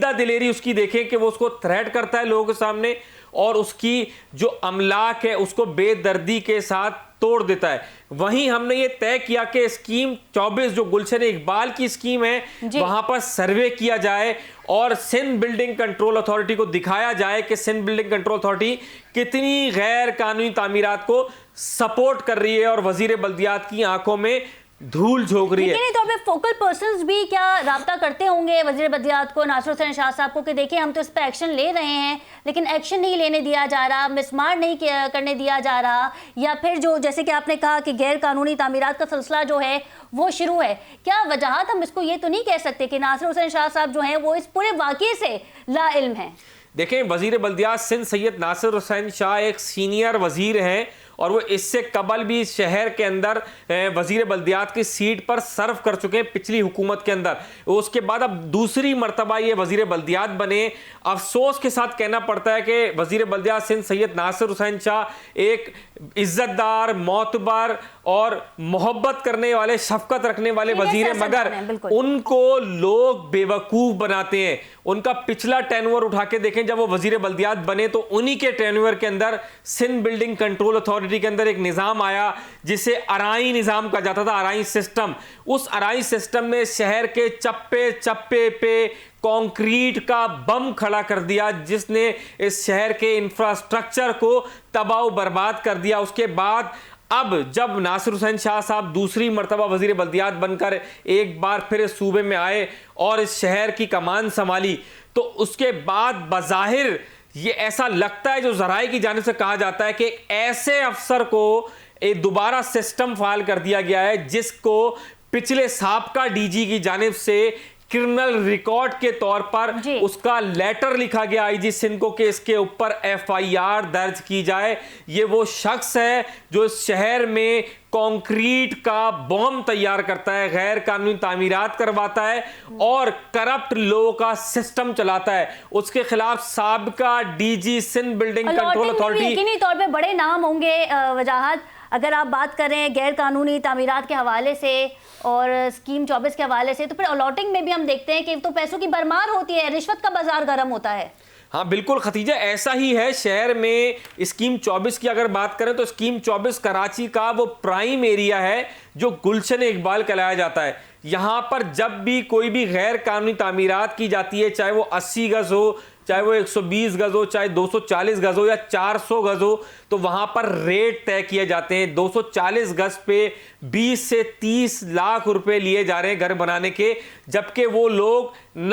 सीधा दिलेरी उसकी देखें कि वो उसको थ्रेट करता है लोगों के सामने और उसकी जो अमलाक है उसको बेदर्दी के साथ तोड़ देता है। वहीं हमने ये तय किया कि स्कीम 24 जो गुलशन इकबाल की स्कीम है वहां पर सर्वे किया जाए और सिंध बिल्डिंग कंट्रोल अथॉरिटी को दिखाया जाए कि सिंध बिल्डिंग कंट्रोल अथॉरिटी कितनी गैर कानूनी तामीरात को सपोर्ट कर रही है और वजीर बल्दियात की आंखों में धूल झोंक रही है। लेकिन तो अभी फोकल पर्संस भी क्या राब्ता करते होंगे वजीर बल्दियात को, नासिर हुसैन शाह साहब को, कि देखिए हम तो इस पर एक्शन ले रहे हैं लेकिन एक्शन नहीं लेने दिया जा रहा, मिसमार नहीं करने दिया जा रहा, या फिर जो जैसे कि आपने कहा कि गैर कानूनी तामीरात का सिलसिला जो है वो शुरू है। क्या वजहात हम इसको ये तो नहीं कह सकते कि नासिर हुसैन शाह साहब जो हैं वो इस पूरे वाक़ये से लाइल्म हैं? देखें, वजीर बल्दियात सिंध सैयद नासिर हुसैन शाह एक सीनियर वजीर हैं और वो इससे कबल भी शहर के अंदर वजीर बल्दियात की सीट पर सर्व कर चुके हैं पिछली हुकूमत के अंदर। उसके बाद अब दूसरी मरतबा ये वजीर बल्दियात बने। अफसोस के साथ कहना पड़ता है कि वजीर बल्दियात सिंध सैयद नासिर हुसैन शाह एक इज्जतदार, मोतबर और मोहब्बत करने वाले, शफकत रखने वाले वजीर हैं, मगर उनको लोग बेवकूफ़ बनाते हैं। उनका पिछला टेन्योर उठा के देखें, जब वो वजीर बल्दियात बने तो उन्हीं के टेन्योर के अंदर सिंध बिल्डिंग कंट्रोल अथॉरिटी के अंदर एक निज़ाम आया जिसे अराई निज़ाम कहा जाता था, अराई सिस्टम। उस अराई सिस्टम में शहर के चप्पे चप्पे पे कंक्रीट का बम खड़ा कर दिया जिसने इस शहर के इंफ्रास्ट्रक्चर को तबाह बर्बाद कर दिया। उसके बाद अब जब नासिर हुसैन शाह साहब दूसरी मरतबा वजीर बल्दियात बनकर एक बार फिर इस सूबे में आए और इस शहर की कमान संभाली, तो उसके बाद बज़ाहिर ये ऐसा लगता है, जो ज़राए की जानिब से कहा जाता है, कि ऐसे अफसर को एक दोबारा सिस्टम फाइल कर दिया गया है जिसको पिछले साबका डीजी की जानिब से क्रिमिनल रिकॉर्ड के तौर पर उसका लेटर लिखा गया आईजी सिंध को कि इसके ऊपर एफआईआर दर्ज की जाए। ये वो शख्स है जो इस शहर में कंक्रीट का बॉम्ब तैयार करता है, गैर कानूनी तामीरात करवाता है और करप्ट लोगों का सिस्टम चलाता है। उसके खिलाफ साबका DG Sindh building control authority, यकीनी तौर पे बड़े नाम होंगे। वजाहत अगर आप बात कर रहे हैं गैर कानूनी तामीरात के हवाले से और स्कीम 24 के हवाले से, तो फिर अलॉटिंग में भी हम देखते हैं कि तो पैसों की भरमार होती है, रिश्वत का बाजार गर्म होता है। हाँ बिल्कुल खतीजा, ऐसा ही है शहर में। स्कीम 24 की अगर बात करें तो स्कीम 24 कराची का वो प्राइम एरिया है जो गुलशन इकबाल कहलाया जाता है। यहाँ पर जब भी कोई भी गैर कानूनी तामीरात की जाती है, चाहे वो 80 गज हो, चाहे वो 120 गज हो, चाहे 240 गज हो या 400 गज हो, तो वहां पर रेट तय किए जाते हैं। 240 गज पे 20 से 30 लाख रुपए लिए जा रहे हैं घर बनाने के, जबकि वो लोग न